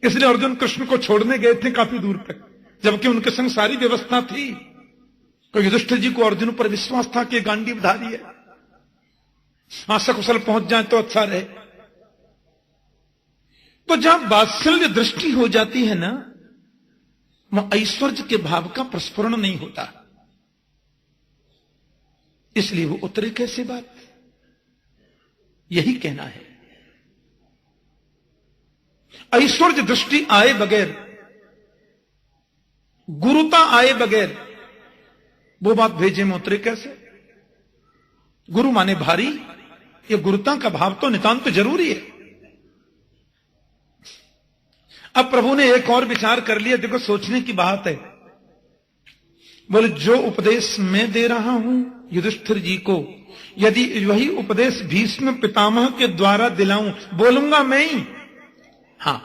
इसलिए अर्जुन कृष्ण को छोड़ने गए थे काफी दूर तक, जबकि उनके संग सारी व्यवस्था थी। तो युधिष्ठिर जी को अर्जुन पर विश्वास था कि गांडीवधारी है, वहां सकुशल पहुंच जाए तो अच्छा रहे। तो जहां वात्सल्य दृष्टि हो जाती है ना, वहां ऐश्वर्य के भाव का प्रस्फुरण नहीं होता, इसलिए वो उतरे कैसे बात, यही कहना है। ऐश्वर्य दृष्टि आए बगैर, गुरुता आए बगैर वो बात भेजे में उतरे कैसे। गुरु माने भारी, ये गुरुता का भाव तो नितांत जरूरी है। अब प्रभु ने एक और विचार कर लिया, देखो सोचने की बात है। बोले जो उपदेश मैं दे रहा हूं युधिष्ठिर जी को, यदि वही उपदेश भीष्म पितामह के द्वारा दिलाऊं, बोलूंगा मैं ही, हां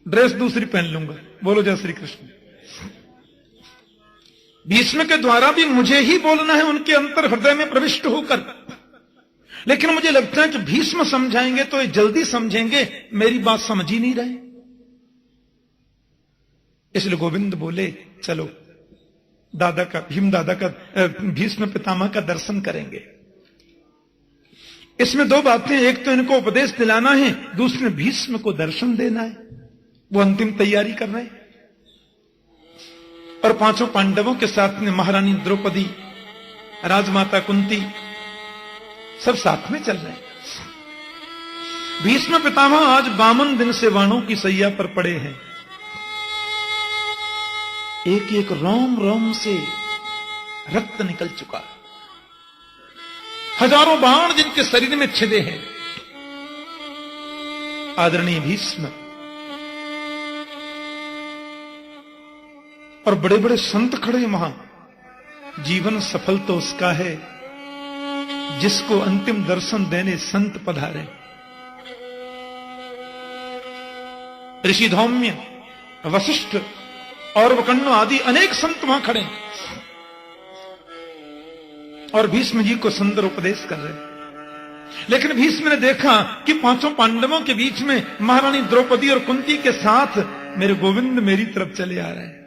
ड्रेस दूसरी पहन लूंगा, बोलो जय श्री कृष्ण। भीष्म के द्वारा भी मुझे ही बोलना है, उनके अंतर हृदय में प्रविष्ट होकर। लेकिन मुझे लगता है कि भीष्म समझाएंगे तो ये जल्दी समझेंगे, मेरी बात समझ ही नहीं रहे। इसलिए गोविंद बोले चलो दादा का, भीम दादा का, भीष्म पितामह का दर्शन करेंगे। इसमें दो बातें, एक तो इनको उपदेश दिलाना है, दूसरे भीष्म को दर्शन देना है। वो अंतिम तैयारी कर रहे हैं। और पांचों पांडवों के साथ में महारानी द्रौपदी, राजमाता कुंती, सब साथ में चल रहे हैं। भीष्म पितामह आज 52 दिन से वाणों की सैया पर पड़े हैं। एक एक रोम रोम से रक्त निकल चुका, हजारों बाण जिनके शरीर में छिदे हैं। आदरणीय भीष्म और बड़े बड़े संत खड़े वहां। जीवन सफल तो उसका है जिसको अंतिम दर्शन देने संत पधारे। ऋषि धौम्य, वशिष्ठ और वकण्ण आदि अनेक संत वहां खड़े और भीष्म जी को सुंदर उपदेश कर रहे। लेकिन भीष्म ने देखा कि पांचों पांडवों के बीच में महारानी द्रौपदी और कुंती के साथ मेरे गोविंद मेरी तरफ चले आ रहे हैं।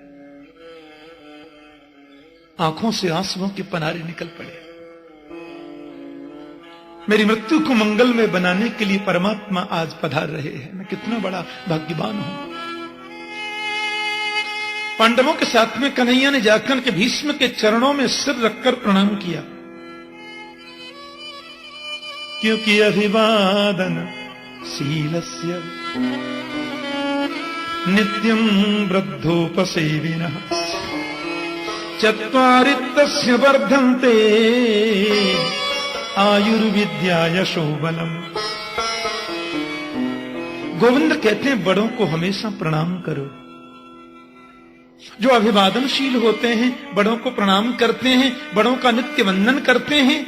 आंखों से आंसुओं के पनारे निकल पड़े। मेरी मृत्यु को मंगल में बनाने के लिए परमात्मा आज पधार रहे हैं। मैं कितना बड़ा भाग्यवान हूं। पांडवों के साथ में कन्हैया ने जाकर के भीष्म के चरणों में सिर रखकर प्रणाम किया, क्योंकि अभिवादन शीलस्य नित्यं वृद्धोपसेविनः चत्वारित्तस्य वर्धन्ते आयुर्विद्या यशोबलम। गोविंद कहते हैं बड़ों को हमेशा प्रणाम करो। जो अभिवादनशील होते हैं, बड़ों को प्रणाम करते हैं, बड़ों का नित्य वंदन करते हैं,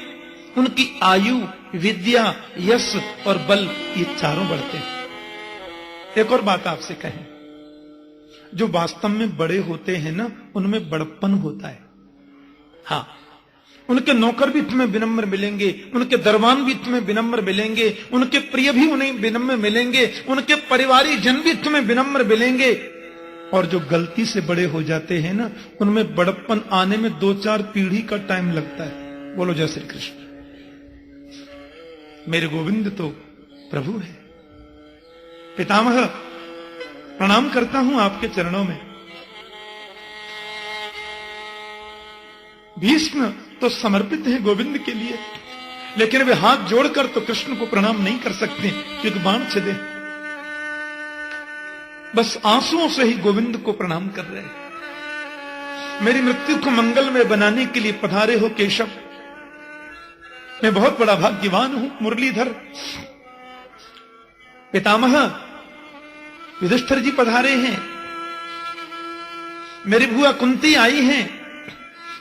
उनकी आयु, विद्या, यश और बल ये चारों बढ़ते हैं। एक और बात आपसे कहें, जो वास्तव में बड़े होते हैं ना, उनमें बड़प्पन होता है। हां, उनके नौकर भी तुम्हें विनम्र मिलेंगे, उनके दरबान भी तुम्हें विनम्र मिलेंगे, उनके प्रिय भी उन्हें विनम्र मिलेंगे, उनके परिवारी जन भी तुम्हें विनम्र मिलेंगे। और जो गलती से बड़े हो जाते हैं ना, उनमें बड़प्पन आने में 2-4 पीढ़ी का टाइम लगता है। बोलो जय श्री कृष्ण। मेरे गोविंद तो प्रभु है। पितामह प्रणाम करता हूं आपके चरणों में। भीष्म तो समर्पित है गोविंद के लिए, लेकिन वे हाथ जोड़कर तो कृष्ण को प्रणाम नहीं कर सकते, क्योंकि बाण छिदे। बस आंसुओं से ही गोविंद को प्रणाम कर रहे हैं। मेरी मृत्यु को मंगल में बनाने के लिए पधारे हो केशव। मैं बहुत बड़ा भाग्यवान हूं मुरलीधर। पितामह युधिष्ठिर जी पधारे हैं, मेरी बुआ कुंती आई हैं,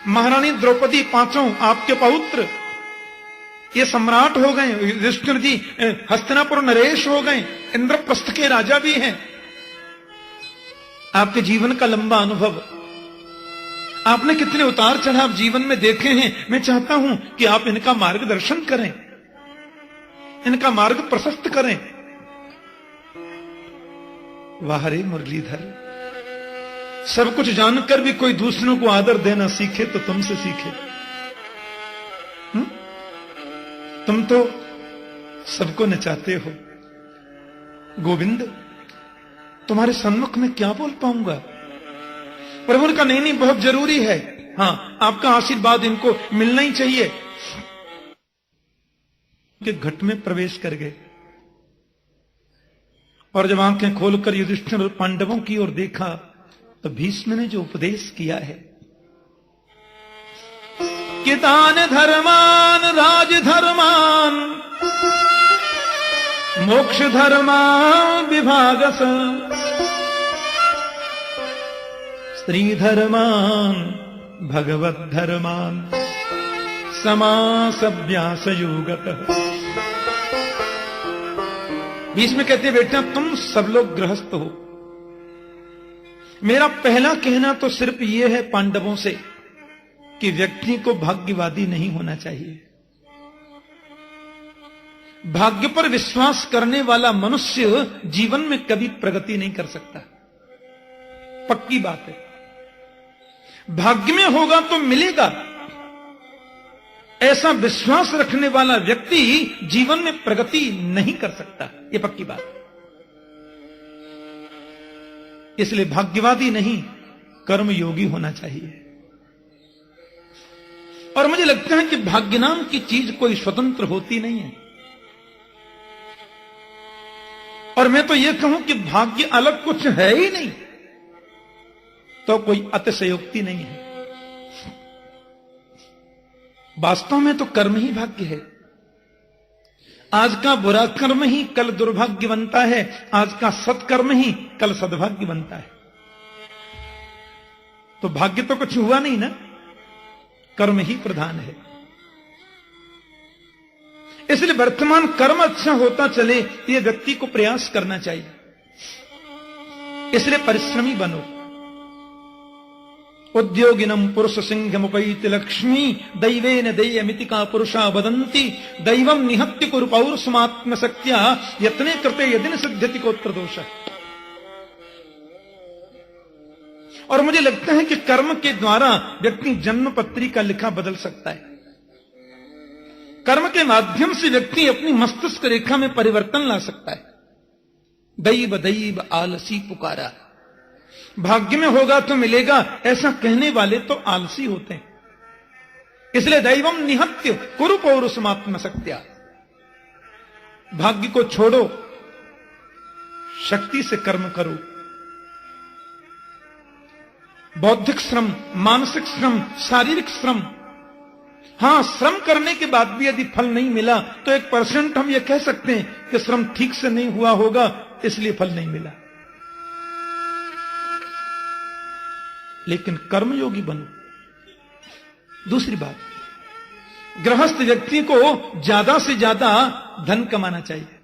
महारानी द्रौपदी, पांचों आपके पौत्र ये सम्राट हो गए। युधिष्ठिर जी हस्तिनापुर नरेश हो गए, इंद्रप्रस्थ के राजा भी हैं। आपके जीवन का लंबा अनुभव, आपने कितने उतार चढ़ाव जीवन में देखे हैं। मैं चाहता हूं कि आप इनका मार्गदर्शन करें, इनका मार्ग प्रशस्त करें। वाह रे मुरलीधर, सब कुछ जानकर भी कोई दूसरों को आदर देना सीखे तो तुमसे सीखे। तुम तो सबको नचाते हो। गोविंद, तुम्हारे सन्मुख में क्या बोल पाऊंगा? प्रभु ने कहा नहीं नहीं, बहुत जरूरी है। हाँ, आपका आशीर्वाद इनको मिलना ही चाहिए। के घट में प्रवेश कर गए और जब आंखें खोलकर युधिष्ठिर और पांडवों की ओर देखा तो भीष्म ने जो उपदेश किया है कि दान धर्मान राज धर्मान मोक्ष धर्मान विभागस स्त्री धर्मान भगवत धर्मान समासव्यासयोगत। भीष्म कहते बेटा तुम सब लोग गृहस्थ हो। मेरा पहला कहना तो सिर्फ यह है पांडवों से कि व्यक्ति को भाग्यवादी नहीं होना चाहिए। भाग्य पर विश्वास करने वाला मनुष्य जीवन में कभी प्रगति नहीं कर सकता, पक्की बात है। भाग्य में होगा तो मिलेगा, ऐसा विश्वास रखने वाला व्यक्ति जीवन में प्रगति नहीं कर सकता, यह पक्की बात। इसलिए भाग्यवादी नहीं, कर्मयोगी होना चाहिए। और मुझे लगता है कि भाग्य नाम की चीज कोई स्वतंत्र होती नहीं है। और मैं तो यह कहूं कि भाग्य अलग कुछ है ही नहीं तो कोई अतिशयोक्ति नहीं है। वास्तव में तो कर्म ही भाग्य है। आज का बुरा कर्म ही कल दुर्भाग्य बनता है, आज का सत्कर्म ही कल सद्भाग्य बनता है। तो भाग्य तो कुछ हुआ नहीं ना, कर्म ही प्रधान है। इसलिए वर्तमान कर्म अच्छा होता चले यह व्यक्ति को प्रयास करना चाहिए। इसलिए परिश्रमी बनो। उद्योगिनम पुरुष सिंहमुपैति लक्ष्मी दैवेन देयमिति का पुरुषा वदन्ति दैवम निहत्य कुरु पौरुषमात्म शक्त्या यत्ने कृते यदिन सिद्ध्यति कोत्र दोष। और मुझे लगता है कि कर्म के द्वारा व्यक्ति जन्म पत्री का लिखा बदल सकता है। कर्म के माध्यम से व्यक्ति अपनी मस्तिष्क रेखा में परिवर्तन ला सकता है। दैव दैव आलसी पुकारा, भाग्य में होगा तो मिलेगा, ऐसा कहने वाले तो आलसी होते हैं। इसलिए दैवम निहत्य कुरु पौरुषमात्म शक्त्या, भाग्य को छोड़ो, शक्ति से कर्म करो। बौद्धिक श्रम, मानसिक श्रम, शारीरिक श्रम। हां, श्रम करने के बाद भी यदि फल नहीं मिला तो 1% हम यह कह सकते हैं कि श्रम ठीक से नहीं हुआ होगा, इसलिए फल नहीं मिला। लेकिन कर्मयोगी बनो। दूसरी बात, गृहस्थ व्यक्ति को ज्यादा से ज्यादा धन कमाना चाहिए।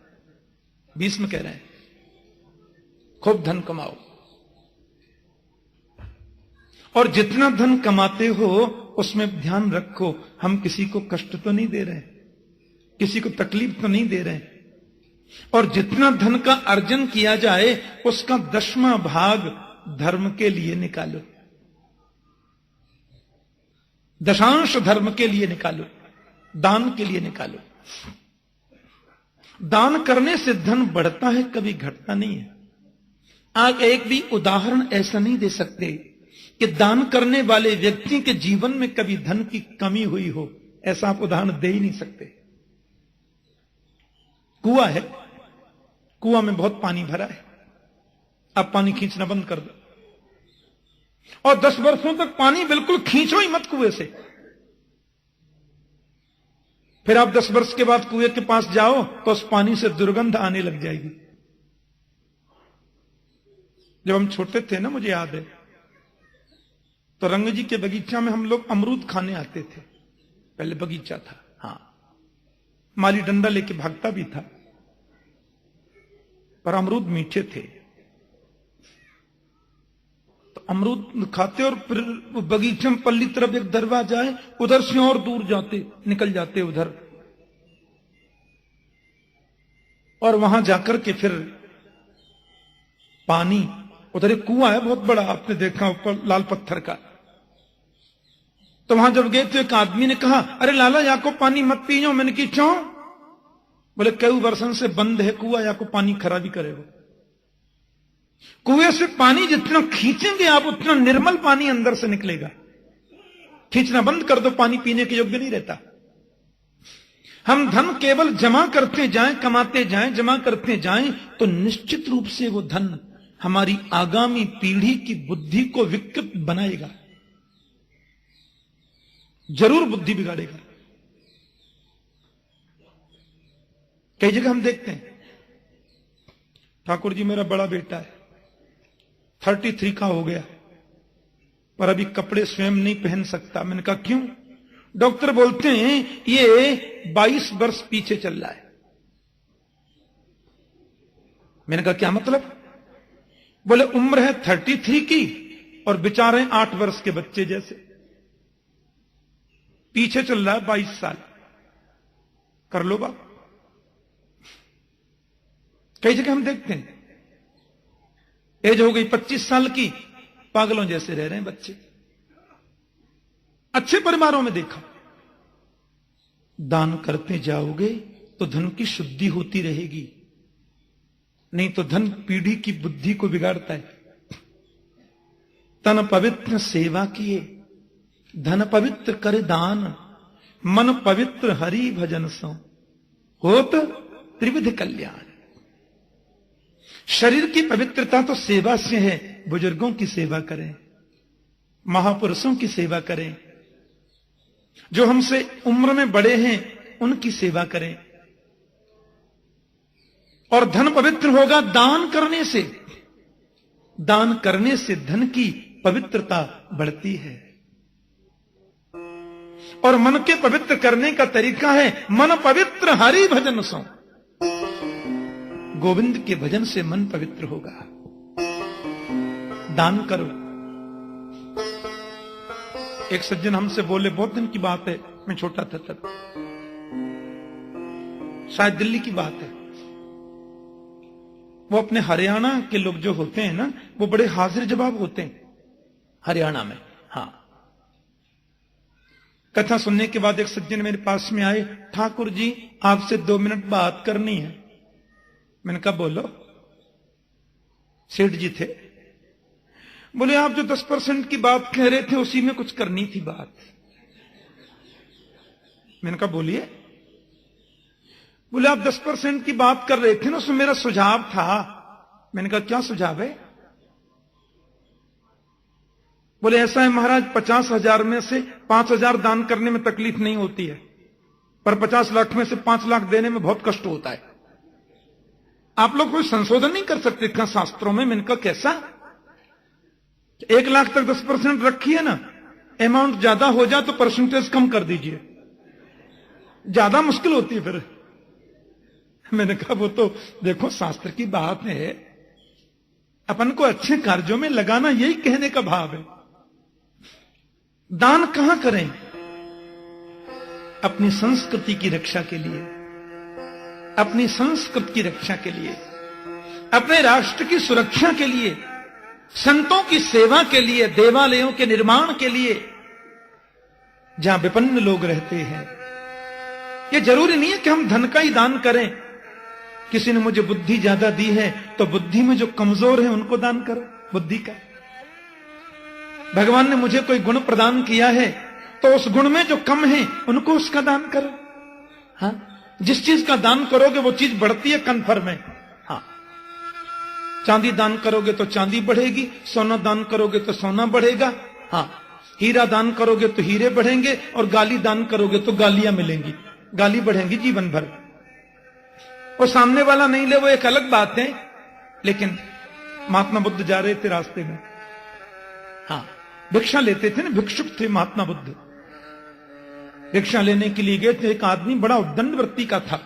भीष्म कह रहे हैं खूब धन कमाओ, और जितना धन कमाते हो उसमें ध्यान रखो हम किसी को कष्ट तो नहीं दे रहे, किसी को तकलीफ तो नहीं दे रहे। और जितना धन का अर्जन किया जाए उसका 10वां भाग धर्म के लिए निकालो, दशांश धर्म के लिए निकालो, दान के लिए निकालो। दान करने से धन बढ़ता है, कभी घटता नहीं है। आप एक भी उदाहरण ऐसा नहीं दे सकते कि दान करने वाले व्यक्ति के जीवन में कभी धन की कमी हुई हो, ऐसा आप उदाहरण दे ही नहीं सकते। कुआं है, कुआं में बहुत पानी भरा है, अब पानी खींचना बंद कर दो और 10 वर्षों तक पानी बिल्कुल खींचो ही मत कुएं से। फिर आप 10 वर्ष के बाद कुएं के पास जाओ तो उस पानी से दुर्गंध आने लग जाएगी। जब हम छोटे थे ना, मुझे याद है, तो रंग जी के बगीचा में हम लोग अमरूद खाने आते थे। पहले बगीचा था, हां, माली डंडा लेके भागता भी था, पर अमरूद मीठे थे। अमरूद खाते और फिर बगीचे में पल्ली तरफ एक दरवाजा है, उधर से और दूर जाते, निकल जाते उधर, और वहां जाकर के फिर पानी, उधर एक कुआं है बहुत बड़ा, आपने देखा ऊपर लाल पत्थर का। तो वहां जब गए तो एक आदमी ने कहा, अरे लाला या को पानी मत पीजो। मैंने की क्यों? बोले कई वर्षों से बंद है कुआं, या को पानी खराबी करेगा। कुएं से पानी जितना खींचेंगे आप उतना निर्मल पानी अंदर से निकलेगा। खींचना बंद कर दो, पानी पीने के योग्य नहीं रहता। हम धन केवल जमा करते जाएं, कमाते जाएं, जमा करते जाएं, तो निश्चित रूप से वो धन हमारी आगामी पीढ़ी की बुद्धि को विकृत बनाएगा, जरूर बुद्धि बिगाड़ेगा। कई जगह हम देखते हैं, ठाकुर जी मेरा बड़ा बेटा है, 33 का हो गया, पर अभी कपड़े स्वयं नहीं पहन सकता। मैंने कहा क्यों? डॉक्टर बोलते हैं ये 22 वर्ष पीछे चल रहा है। मैंने कहा क्या मतलब? बोले उम्र है 33 की और बेचारे 8 वर्ष के बच्चे जैसे, पीछे चल रहा है 22 साल। कर लो बाप। कई जगह हम देखते हैं एज हो गई 25 साल की, पागलों जैसे रह रहे हैं बच्चे। अच्छे परिवारों में देखा, दान करते जाओगे तो धन की शुद्धि होती रहेगी, नहीं तो धन पीढ़ी की बुद्धि को बिगाड़ता है। तन पवित्र सेवा किए, धन पवित्र करे दान, मन पवित्र हरि भजन सो, होत त्रिविध कल्याण। शरीर की पवित्रता तो सेवा से है, बुजुर्गों की सेवा करें, महापुरुषों की सेवा करें, जो हमसे उम्र में बड़े हैं उनकी सेवा करें। और धन पवित्र होगा दान करने से, दान करने से धन की पवित्रता बढ़ती है। और मन के पवित्र करने का तरीका है मन पवित्र हरि भजन सो, गोविंद के भजन से मन पवित्र होगा। दान करो। एक सज्जन हमसे बोले, बहुत दिन की बात है, मैं छोटा था तब, शायद दिल्ली की बात है। वो अपने हरियाणा के लोग जो होते हैं ना, वो बड़े हाजिर जवाब होते हैं हरियाणा में। हाँ, कथा सुनने के बाद एक सज्जन मेरे पास में आए, ठाकुर जी आपसे 2 मिनट बात करनी है। मैंने कहा बोलो। सेठ जी थे। बोले आप जो 10% की बात कह रहे थे उसी में कुछ करनी थी बात। मैंने कहा बोलिए। बोले आप 10% की बात कर रहे थे ना, उसमें मेरा सुझाव था। मैंने कहा क्या सुझाव है? बोले ऐसा है महाराज, 50,000 में से 5,000 दान करने में तकलीफ नहीं होती है, पर 50 लाख में से 5 लाख देने में बहुत कष्ट होता है। आप लोग कोई संशोधन नहीं कर सकते क्या शास्त्रों में? मैंने कहा कैसा? 1 लाख तक 10% रखी है ना, अमाउंट ज्यादा हो जाए तो परसेंटेज कम कर दीजिए, ज्यादा मुश्किल होती है फिर। मैंने कहा वो तो देखो शास्त्र की बात है, अपन को अच्छे कार्यों में लगाना, यही कहने का भाव है। दान कहां करें? अपनी संस्कृति की रक्षा के लिए, अपनी संस्कृति की रक्षा के लिए, अपने राष्ट्र की सुरक्षा के लिए, संतों की सेवा के लिए, देवालयों के निर्माण के लिए, जहां विपन्न लोग रहते हैं। यह जरूरी नहीं है कि हम धन का ही दान करें। किसी ने मुझे बुद्धि ज्यादा दी है तो बुद्धि में जो कमजोर है उनको दान करो बुद्धि का। भगवान ने मुझे कोई गुण प्रदान किया है तो उस गुण में जो कम है उनको उसका दान करो। हाँ, जिस चीज का दान करोगे वो चीज बढ़ती है कन्फर्म है। हाँ, चांदी दान करोगे तो चांदी बढ़ेगी, सोना दान करोगे तो सोना बढ़ेगा। हाँ, हीरा दान करोगे तो हीरे बढ़ेंगे, और गाली दान करोगे तो गालियां मिलेंगी, गाली बढ़ेंगी जीवन भर। वो सामने वाला नहीं ले वो एक अलग बात है, लेकिन महात्मा बुद्ध जा रहे थे रास्ते में, हाँ, भिक्षा लेते थे ना, भिक्षुक थे महात्मा बुद्ध। भिक्षा लेने के लिए गए थे, एक आदमी बड़ा उद्दंड वृत्ति का था,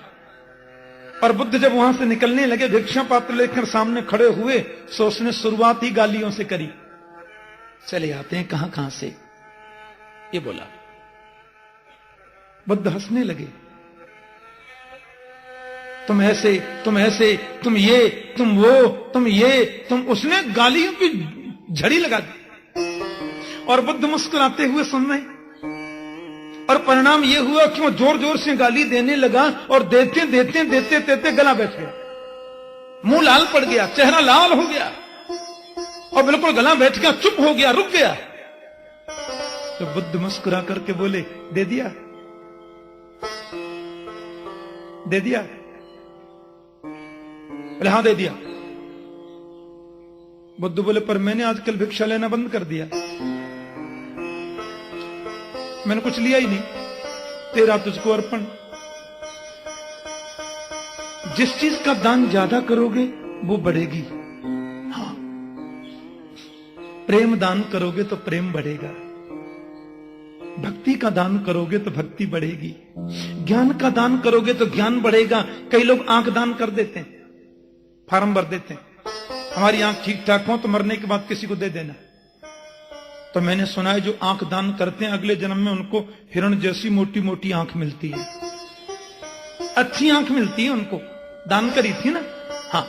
और बुद्ध जब वहां से निकलने लगे, भिक्षा पात्र लेकर सामने खड़े हुए, सो उसने शुरुआत ही गालियों से करी। चले आते हैं कहां कहां से, ये बोला। बुद्ध हंसने लगे। तुम ऐसे, तुम ऐसे, तुम ये, तुम वो, तुम ये, तुम, उसने गालियों की झड़ी लगा दी और बुद्ध मुस्कुराते हुए सुन रहे। और परिणाम यह हुआ कि वो जोर जोर से गाली देने लगा और देते देते देते देते गला बैठ गया, मुंह लाल पड़ गया, चेहरा लाल हो गया और बिल्कुल गला बैठ गया, चुप हो गया, रुक गया। तो बुद्ध मुस्कुरा करके बोले, दे दिया, दे दिया? बोले हाँ दे दिया। बुद्ध बोले, पर मैंने आजकल भिक्षा लेना बंद कर दिया, मैंने कुछ लिया ही नहीं, तेरा तुझको अर्पण। जिस चीज का दान ज्यादा करोगे वो बढ़ेगी। हाँ, प्रेम दान करोगे तो प्रेम बढ़ेगा, भक्ति का दान करोगे तो भक्ति बढ़ेगी, ज्ञान का दान करोगे तो ज्ञान बढ़ेगा। कई लोग आंख दान कर देते हैं, फार्म भर देते हैं, हमारी आंख ठीक ठाक हो तो मरने के बाद किसी को दे देना। तो मैंने सुना है जो आंख दान करते हैं अगले जन्म में उनको हिरण जैसी मोटी मोटी आंख मिलती है, अच्छी आंख मिलती है उनको, दान करी थी ना। हाँ,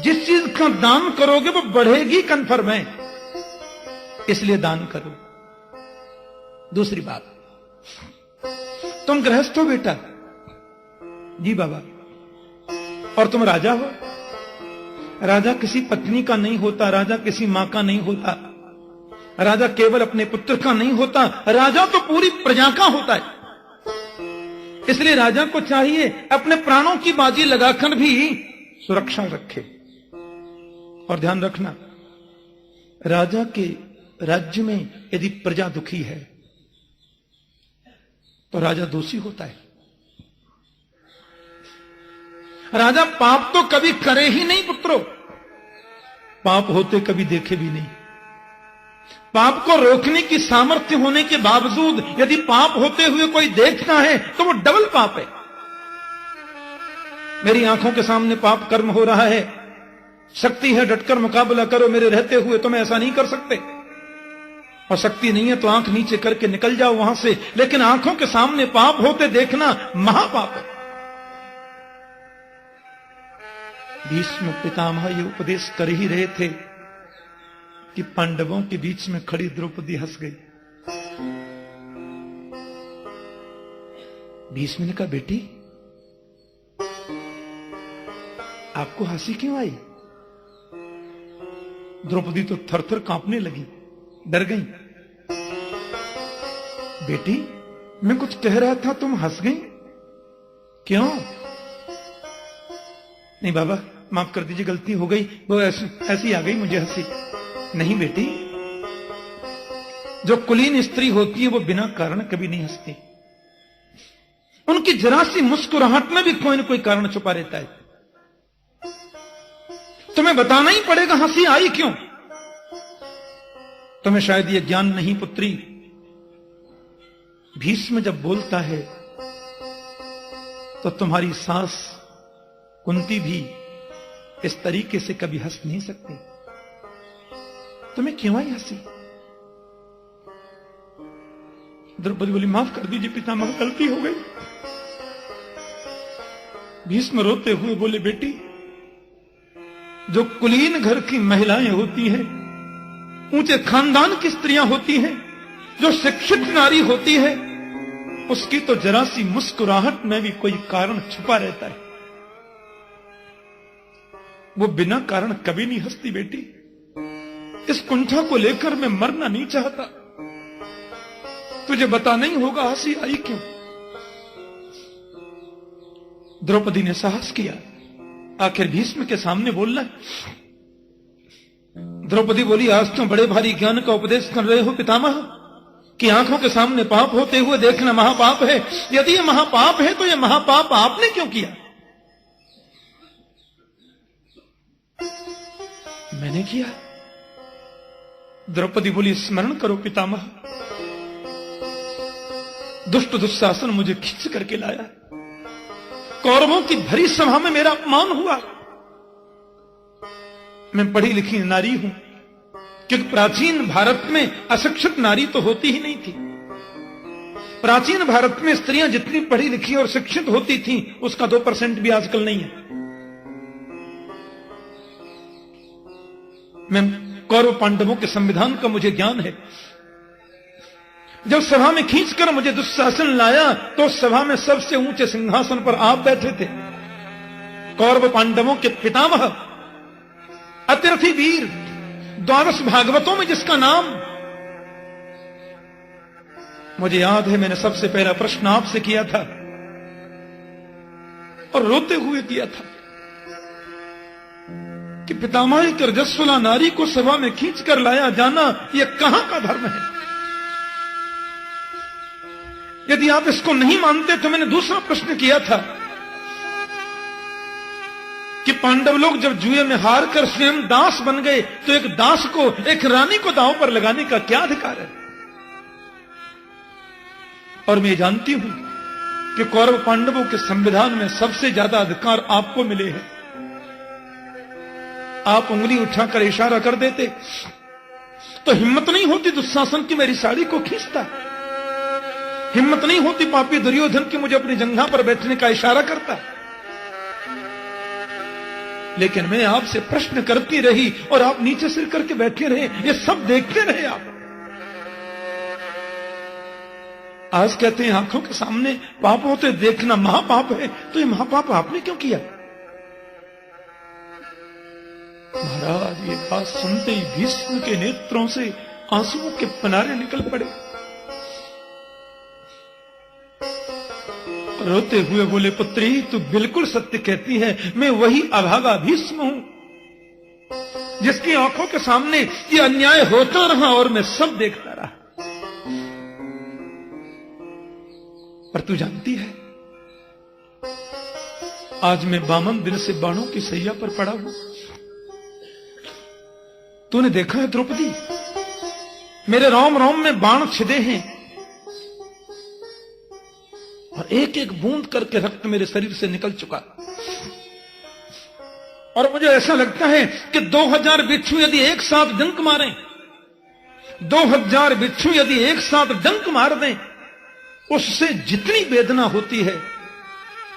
जिस चीज का दान करोगे वो बढ़ेगी, कन्फर्म है, इसलिए दान करो। दूसरी बात, तुम गृहस्थ हो बेटा? जी बाबा। और तुम राजा हो? राजा किसी पत्नी का नहीं होता, राजा किसी मां का नहीं होता, राजा केवल अपने पुत्र का नहीं होता, राजा तो पूरी प्रजा का होता है। इसलिए राजा को चाहिए अपने प्राणों की बाजी लगाकर भी सुरक्षा रखे। और ध्यान रखना, राजा के राज्य में यदि प्रजा दुखी है तो राजा दोषी होता है। राजा पाप तो कभी करे ही नहीं पुत्रों, पाप होते कभी देखे भी नहीं। पाप को रोकने की सामर्थ्य होने के बावजूद यदि पाप होते हुए कोई देखता है तो वो डबल पाप है। मेरी आंखों के सामने पाप कर्म हो रहा है, शक्ति है डटकर मुकाबला करो मेरे रहते हुए, तुम ऐसा नहीं कर सकते। और शक्ति नहीं है तो आंख नीचे करके निकल जाओ वहां से, लेकिन आंखों के सामने पाप होते देखना महापाप है। भीष्म पितामह ये उपदेश कर ही रहे थे कि पांडवों के बीच में खड़ी द्रौपदी हंस गई। भीष्म ने कहा, बेटी आपको हंसी क्यों आई? द्रौपदी तो थर-थर कांपने लगी, डर गई। बेटी मैं कुछ कह रहा था, तुम हंस गई क्यों? नहीं बाबा माफ कर दीजिए, गलती हो गई, वो ऐसी आ गई मुझे हंसी। नहीं बेटी, जो कुलीन स्त्री होती है वो बिना कारण कभी नहीं हंसती, उनकी जरा सी मुस्कुराहट में भी कोई न कोई कारण छुपा रहता है। तुम्हें बताना ही पड़ेगा हंसी आई क्यों। तुम्हें शायद ये ज्ञान नहीं पुत्री, भीष्म जब बोलता है तो तुम्हारी सास कुंती भी इस तरीके से कभी हंस नहीं सकती। तुम्हें क्यों आई हंसी? द्रौपदी बोली, माफ कर दीजिए पितामह, गलती हो गई। भीष्म रोते हुए बोले, बेटी जो कुलीन घर की महिलाएं होती हैं, ऊंचे खानदान की स्त्रियां होती हैं, जो शिक्षित नारी होती है, उसकी तो जरा सी मुस्कुराहट में भी कोई कारण छुपा रहता है। वो बिना कारण कभी नहीं हंसती। बेटी इस कुंठा को लेकर मैं मरना नहीं चाहता, तुझे बताना ही होगा हंसी आई क्यों। द्रौपदी ने साहस किया, आखिर भीष्म के सामने बोलना है। द्रौपदी बोली, आज तो बड़े भारी ज्ञान का उपदेश कर रहे हो पितामह कि आंखों के सामने पाप होते हुए देखना महापाप है। यदि ये महापाप है तो ये महापाप आपने क्यों किया? मैंने किया? द्रौपदी बोली, स्मरण करो पितामह, दुष्ट दुशासन मुझे खींच करके लाया, कौरवों की भरी सभा में मेरा अपमान हुआ। मैं पढ़ी लिखी नारी हूं, क्योंकि प्राचीन भारत में अशिक्षित नारी तो होती ही नहीं थी। प्राचीन भारत में स्त्रियां जितनी पढ़ी लिखी और शिक्षित होती थीं, उसका 2% भी आजकल नहीं है। मैं कौरव पांडवों के संविधान का मुझे ज्ञान है। जब सभा में खींचकर मुझे दुशासन लाया तो सभा में सबसे ऊंचे सिंहासन पर आप बैठे थे। कौरव पांडवों के पितामह, अतिरथी वीर, 12 भागवतों में जिसका नाम, मुझे याद है मैंने सबसे पहला प्रश्न आपसे किया था और रोते हुए किया था कि पितामह की रजस्वला नारी को सभा में खींचकर लाया जाना यह कहां का धर्म है? यदि आप इसको नहीं मानते तो मैंने दूसरा प्रश्न किया था कि पांडव लोग जब जुए में हार कर स्वयं दास बन गए तो एक दास को, एक रानी को दांव पर लगाने का क्या अधिकार है? और मैं जानती हूं कि कौरव पांडवों के संविधान में सबसे ज्यादा अधिकार आपको मिले हैं। आप उंगली उठाकर इशारा कर देते तो हिम्मत नहीं होती दुशासन की मेरी साड़ी को खींचता, हिम्मत नहीं होती पापी दुर्योधन की मुझे अपनी जंघा पर बैठने का इशारा करता। लेकिन मैं आपसे प्रश्न करती रही और आप नीचे सिर करके बैठे रहे, ये सब देखते रहे आप। आज कहते हैं आंखों के सामने पाप होते देखना महापाप है, तो ये महापाप आपने क्यों किया? महाराज ये बात सुनते ही भीष्म के नेत्रों से आंसुओं के किनारे निकल पड़े। रोते हुए बोले, पुत्री तू बिल्कुल सत्य कहती है, मैं वही अभागा भीष्म हूं जिसकी आंखों के सामने ये अन्याय होता रहा और मैं सब देखता रहा। पर तू जानती है आज मैं 52 दिन से बाणों की सैया पर पड़ा हूं। तूने देखा है द्रौपदी, मेरे रोम रोम में बाण छिदे हैं और एक एक बूंद करके रक्त मेरे शरीर से निकल चुका। और मुझे ऐसा लगता है कि 2000 बिच्छू यदि एक साथ डंक मारें, 2000 बिच्छू यदि एक साथ डंक मार दें, उससे जितनी वेदना होती है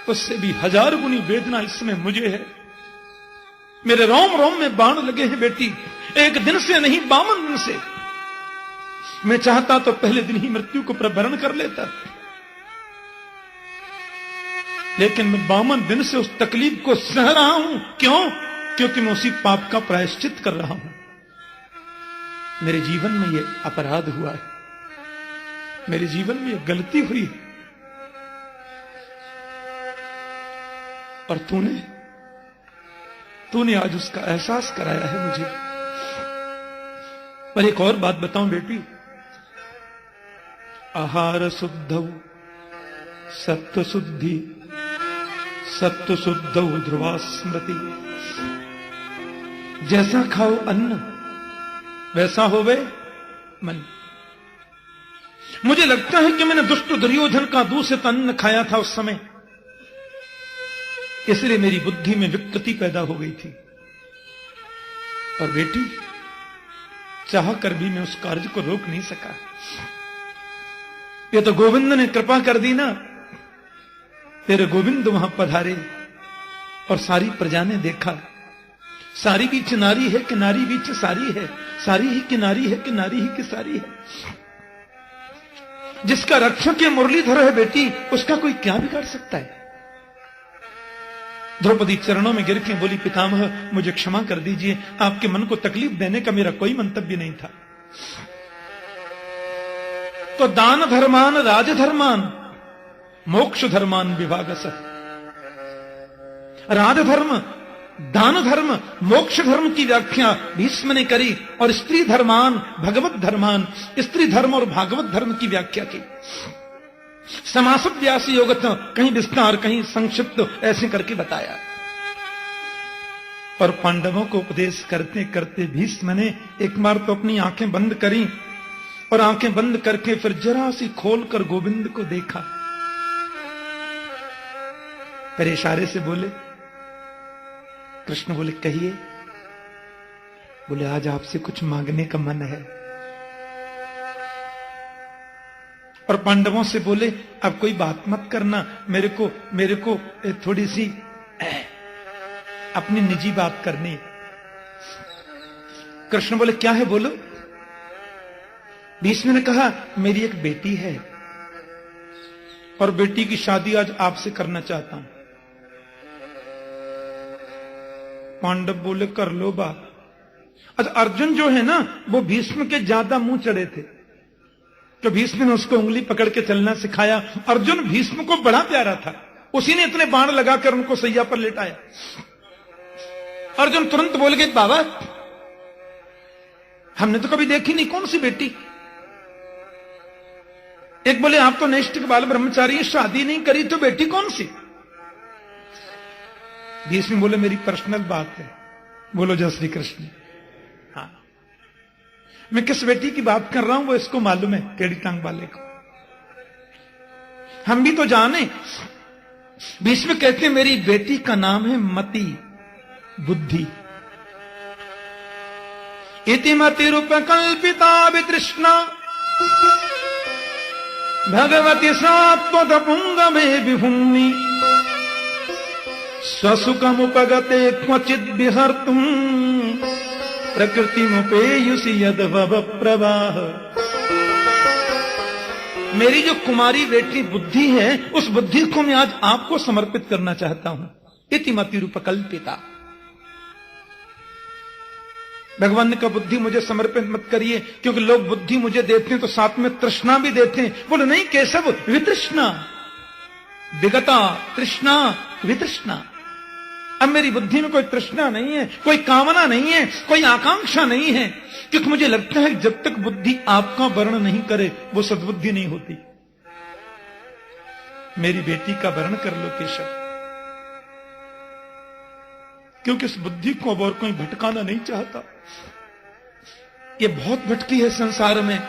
उससे भी 1000 गुनी वेदना इसमें मुझे है। मेरे रोम रोम में बाण लगे हैं बेटी, एक दिन से नहीं 52 दिन से। मैं चाहता तो पहले दिन ही मृत्यु को प्रवरण कर लेता, लेकिन मैं 52 दिन से उस तकलीफ को सह रहा हूं। क्यों? क्योंकि मैं उसी पाप का प्रायश्चित कर रहा हूं। मेरे जीवन में यह अपराध हुआ है, मेरे जीवन में यह गलती हुई है और तूने आज उसका एहसास कराया है मुझे। पर एक और बात बताऊं बेटी, आहार शुद्धौ सत्व शुद्धि, सत्व शुद्धौ ध्रुवा स्मृति। जैसा खाओ अन्न वैसा होवे मन। मुझे लगता है कि मैंने दुष्ट दुर्योधन का दूषित अन्न खाया था उस समय, इसलिए मेरी बुद्धि में विकृति पैदा हो गई थी। और बेटी चाह कर भी मैं उस कार्य को रोक नहीं सका। ये तो गोविंद ने कृपा कर दी ना, तेरे गोविंद वहां पधारे और सारी प्रजा ने देखा, सारी बीच नारी है कि नारी बीच सारी है, सारी ही कि नारी है कि नारी ही की सारी है। जिसका रक्षक ये मुरलीधर है बेटी, उसका कोई क्या बिगाड़ सकता है? द्रौपदी चरणों में गिर के बोली, पितामह मुझे क्षमा कर दीजिए, आपके मन को तकलीफ देने का मेरा कोई मंतव्य नहीं था। तो दान धर्मान राजधर्मान मोक्ष धर्मान विभागस। राजधर्म, दान धर्म, मोक्ष धर्म की व्याख्या भीष्म ने करी और स्त्री धर्मान भगवत धर्मान, स्त्री धर्म और भागवत धर्म की व्याख्या की। समासद व्यास योगत, कहीं विस्तार कहीं संक्षिप्त ऐसे करके बताया। और पांडवों को उपदेश करते करते भीष्म ने एक बार तो अपनी आंखें बंद करी और आंखें बंद करके फिर जरा सी खोलकर गोविंद को देखा। फिर इशारे से बोले, कृष्ण बोले कहिए। बोले आज आपसे कुछ मांगने का मन है। और पांडवों से बोले अब कोई बात मत करना, मेरे को थोड़ी सी अपनी निजी बात करनी। कृष्ण बोले क्या है बोलो। भीष्म ने कहा मेरी एक बेटी है और बेटी की शादी आज आपसे करना चाहता हूं। पांडव बोले कर लो बात। अच्छा अर्जुन जो है ना वो भीष्म के ज्यादा मुंह चढ़े थे, तो भीष्म ने उसको उंगली पकड़ के चलना सिखाया। अर्जुन भीष्म को बड़ा प्यारा था, उसी ने इतने बाण लगाकर उनको सैया पर लेटाया। अर्जुन तुरंत बोल गए बाबा हमने तो कभी देखी नहीं, कौन सी बेटी। एक बोले आप तो नैष्ठिक बाल ब्रह्मचारी, शादी नहीं करी तो बेटी कौन सी। भीष्म बोले मेरी पर्सनल बात है। बोलो जय श्री कृष्ण। हाँ मैं किस बेटी की बात कर रहा हूं वो इसको मालूम है, टेढ़ी टांग वाले को। हम भी तो जाने। भीष्म कहते हैं मेरी बेटी का नाम है मति, बुद्धि। इति मति रूप कल्पिता वितृष्णा भगवती सात्वत पुंगमे विभुम्नि स्वसुखमुपगते क्वचिद विहर्तुम प्रकृतिमुपेयुषि यद्भव प्रवाह। मेरी जो कुमारी बेटी बुद्धि है उस बुद्धि को मैं आज आपको समर्पित करना चाहता हूं। इति मति रूप कल्पिता। भगवान का बुद्धि मुझे समर्पित मत करिए, क्योंकि लोग बुद्धि मुझे देते हैं तो साथ में तृष्णा भी देते हैं। बोले नहीं केशव, वितृष्णा विगता तृष्णा वितृष्णा। अब मेरी बुद्धि में कोई तृष्णा नहीं है, कोई कामना नहीं है, कोई आकांक्षा नहीं है, क्योंकि मुझे लगता है जब तक बुद्धि आपका वर्ण नहीं करे वो सद्बुद्धि नहीं होती। मेरी बेटी का वर्ण कर लो केशव, क्योंकि इस बुद्धि को और कोई भटकाना नहीं चाहता। ये बहुत भटकी है संसार में,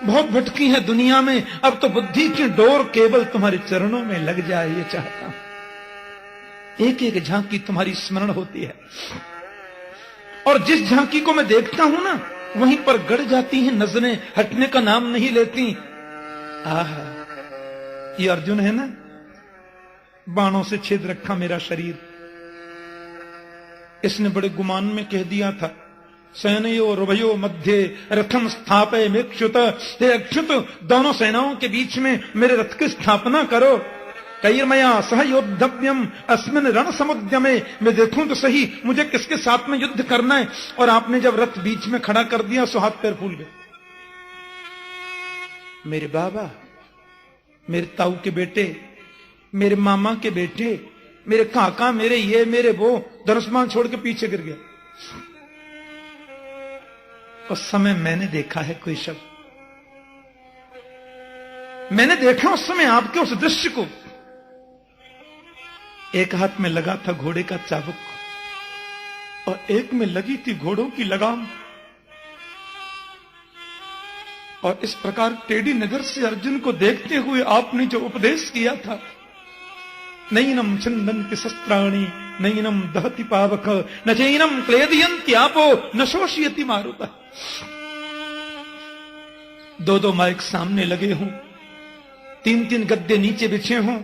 बहुत भटकी है दुनिया में। अब तो बुद्धि की डोर केवल तुम्हारे चरणों में लग जाए ये चाहता हूं। एक एक झांकी तुम्हारी स्मरण होती है, और जिस झांकी को मैं देखता हूं ना वहीं पर गड़ जाती हैं नजरें, हटने का नाम नहीं लेती। आहा ये अर्जुन है ना, बाणों से छेद रखा मेरा शरीर। इसने बड़े गुमान में कह दिया था सैनयो रुभयो मध्य रथम स्थापय मेक्षुत। हे अच्युत दोनों सेनाओं के बीच में मेरे रथ की स्थापना करो। कैर्मया सहयोद्धव्यम अस्मिन रण समुद्यमे। मैं देखूं तो सही मुझे किसके साथ में युद्ध करना है। और आपने जब रथ बीच में खड़ा कर दिया सो हाथ पैर फूल गए। मेरे बाबा, मेरे ताऊ के बेटे, मेरे मामा के बेटे, मेरे काका, मेरे ये मेरे वो, धनुष्मान छोड़ के पीछे गिर गया। उस समय मैंने देखा है कोई शब्द, मैंने देखा उस समय आपके उस दृश्य को। एक हाथ में लगा था घोड़े का चाबुक और एक में लगी थी घोड़ों की लगाम। और इस प्रकार टेढ़ी नजर से अर्जुन को देखते हुए आपने जो उपदेश किया था, नैनम छिन्दन्ति शस्त्राणि नैनम दहति पावक न चैनम क्लेदयन्ति आपो न शोषयति मारुतः। दो दो माइक सामने लगे हों, तीन तीन गद्दे नीचे बिछे हों,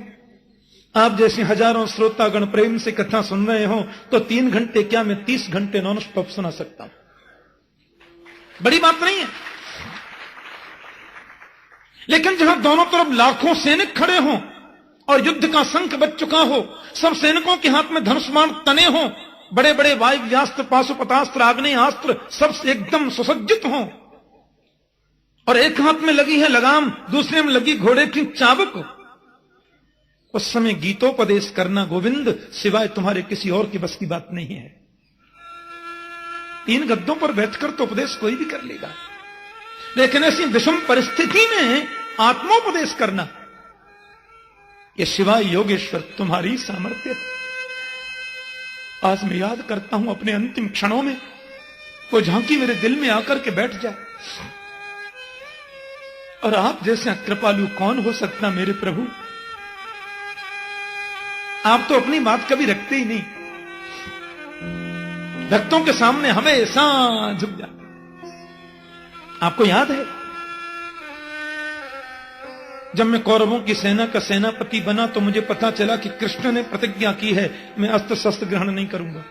आप जैसे हजारों श्रोतागण प्रेम से कथा सुन रहे हो तो 3 घंटे क्या मैं 30 घंटे नॉन स्टॉप सुना सकता हूं। बड़ी बात नहीं है। लेकिन जहां दोनों तरफ लाखों सैनिक खड़े हों और युद्ध का शंख बज चुका हो, सब सैनिकों के हाथ में धनुष्मान तने हों, बड़े बड़े वायुव्यास्त्र, पाशुपतास्त्र, आग्नेयास्त्र सब एकदम सुसज्जित हों, और एक हाथ में लगी है लगाम, दूसरे में लगी घोड़े की चाबुक, उस समय गीतोपदेश करना गोविंद सिवाय तुम्हारे किसी और की बस की बात नहीं है। 3 गद्दों पर बैठकर तो उपदेश कोई भी कर लेगा, लेकिन ऐसी विषम परिस्थिति में आत्मोपदेश करना, ये शिवाय योगेश्वर तुम्हारी सामर्थ्य। आज मैं याद करता हूं अपने अंतिम क्षणों में वो झांकी मेरे दिल में आकर के बैठ जाए। और आप जैसे कृपालु कौन हो सकता मेरे प्रभु। आप तो अपनी बात कभी रखते ही नहीं, भक्तों के सामने हमेशा झुक जाते। आपको याद है जब मैं कौरवों की सेना का सेनापति बना तो मुझे पता चला कि कृष्ण ने प्रतिज्ञा की है मैं अस्त्र शस्त्र ग्रहण नहीं करूंगा।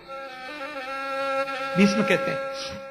भीष्म कहते हैं